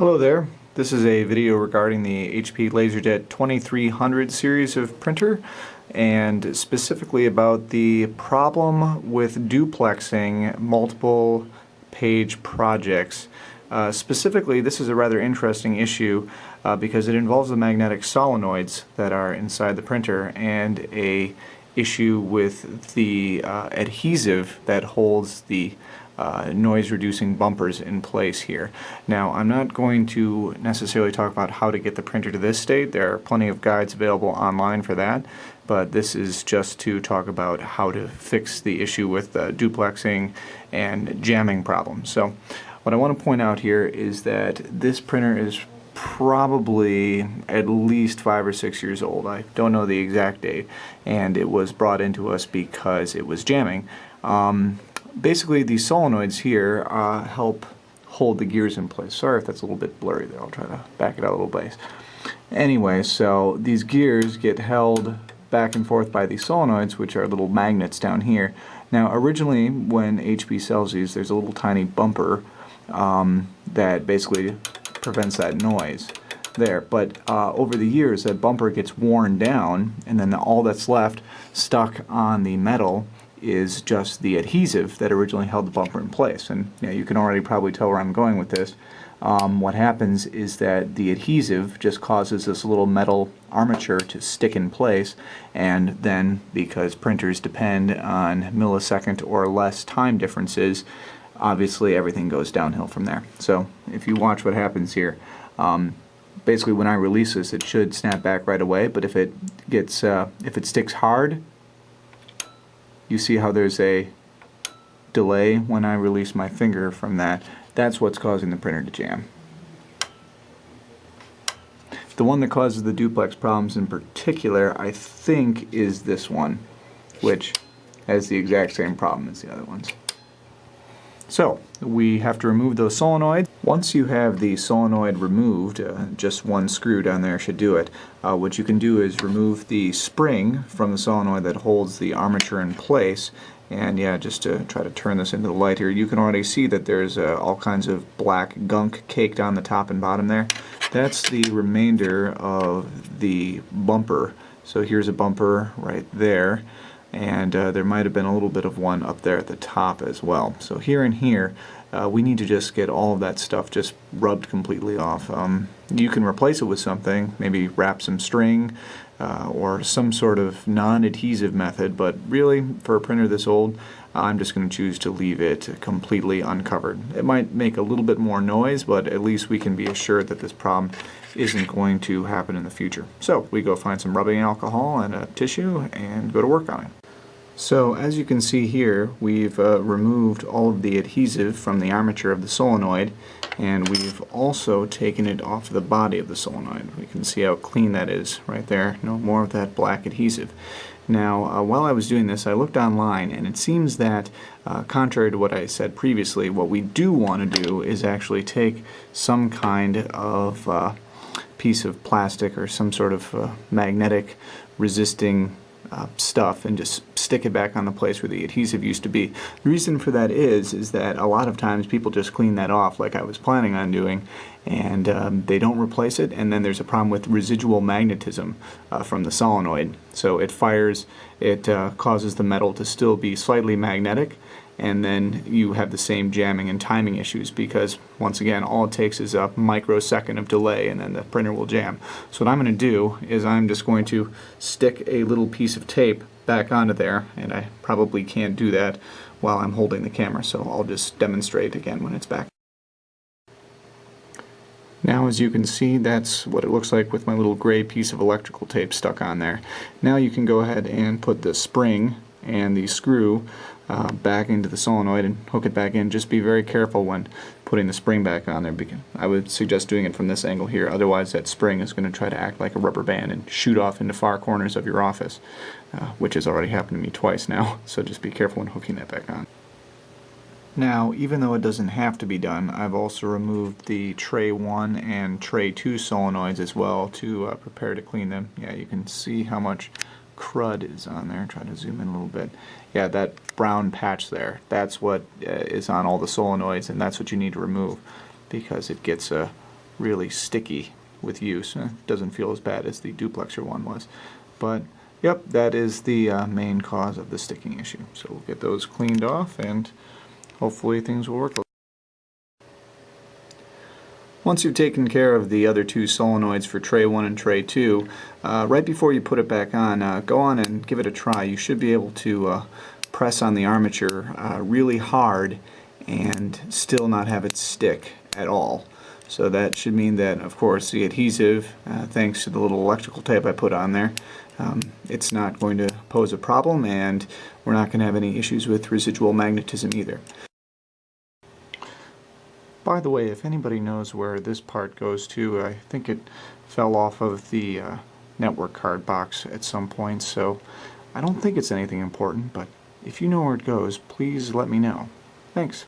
Hello there. This is a video regarding the HP LaserJet 2300 series of printer, and specifically about the problem with duplexing multiple page projects. Specifically, this is a rather interesting issue because it involves the magnetic solenoids that are inside the printer and a issue with the adhesive that holds the noise-reducing bumpers in place here. Now, I'm not going to necessarily talk about how to get the printer to this state. There are plenty of guides available online for that, but this is just to talk about how to fix the issue with duplexing and jamming problems. So, what I want to point out here is that this printer is probably at least 5 or 6 years old. I don't know the exact date, and it was brought into us because it was jamming. Basically, these solenoids here help hold the gears in place. Sorry if that's a little bit blurry there. I'll try to back it out a little bit. Anyway, so these gears get held back and forth by these solenoids, which are little magnets down here. Now, originally, when HP sells these, there's a little tiny bumper that basically prevents that noise there. But over the years, that bumper gets worn down, and then all that's left stuck on the metal is just the adhesive that originally held the bumper in place. And you can already probably tell where I'm going with this. What happens is that the adhesive just causes this little metal armature to stick in place, and then because printers depend on millisecond or less time differences, obviously everything goes downhill from there. So if you watch what happens here, basically when I release this, it should snap back right away, but if it sticks hard, you see how there's a delay when I release my finger from that. That's what's causing the printer to jam. The one that causes the duplex problems in particular, I think, is this one, which has the exact same problem as the other ones. So, we have to remove those solenoids. Once you have the solenoid removed, just one screw down there should do it. What you can do is remove the spring from the solenoid that holds the armature in place. And yeah, just to try to turn this into the light here, you can already see that there's all kinds of black gunk caked on the top and bottom there. That's the remainder of the bumper. So here's a bumper right there. And there might have been a little bit of one up there at the top as well. So here and here, we need to just get all of that stuff just rubbed completely off. You can replace it with something, maybe wrap some string or some sort of non-adhesive method, but really, for a printer this old, I'm just going to choose to leave it completely uncovered. It might make a little bit more noise, but at least we can be assured that this problem isn't going to happen in the future. So we go find some rubbing alcohol and a tissue and go to work on it. So as you can see here, we've removed all of the adhesive from the armature of the solenoid, and we've also taken it off the body of the solenoid. We can see how clean that is right there. No more of that black adhesive. Now, while I was doing this, I looked online, and it seems that, contrary to what I said previously, what we do want to do is actually take some kind of piece of plastic or some sort of magnetic resisting stuff and just stick it back on the place where the adhesive used to be. The reason for that is that a lot of times people just clean that off like I was planning on doing, and they don't replace it, and then there's a problem with residual magnetism from the solenoid. So it fires, it causes the metal to still be slightly magnetic, and then you have the same jamming and timing issues because, once again, all it takes is a microsecond of delay and then the printer will jam. So what I'm going to do is I'm just going to stick a little piece of tape back onto there, and I probably can't do that while I'm holding the camera, so I'll just demonstrate again when it's back. Now, as you can see, that's what it looks like with my little gray piece of electrical tape stuck on there. Now you can go ahead and put the spring and the screw back into the solenoid and hook it back in. Just be very careful when putting the spring back on there, because I would suggest doing it from this angle here, otherwise that spring is going to try to act like a rubber band and shoot off into far corners of your office, which has already happened to me twice now, so just be careful when hooking that back on. Now, even though it doesn't have to be done, I've also removed the tray 1 and tray 2 solenoids as well to prepare to clean them. Yeah, you can see how much crud is on there. Try to zoom in a little bit. Yeah, that brown patch there, that's what is on all the solenoids, and that's what you need to remove because it gets really sticky with use. It doesn't feel as bad as the duplexer one was. But yep, that is the main cause of the sticking issue. So we'll get those cleaned off and hopefully things will work. Once you've taken care of the other two solenoids for tray 1 and tray 2, right before you put it back on, go on and give it a try. You should be able to press on the armature really hard and still not have it stick at all. So that should mean that, of course, the adhesive, thanks to the little electrical tape I put on there, it's not going to pose a problem, and we're not going to have any issues with residual magnetism either. By the way, if anybody knows where this part goes to, I think it fell off of the network card box at some point, so I don't think it's anything important, but if you know where it goes, please let me know. Thanks.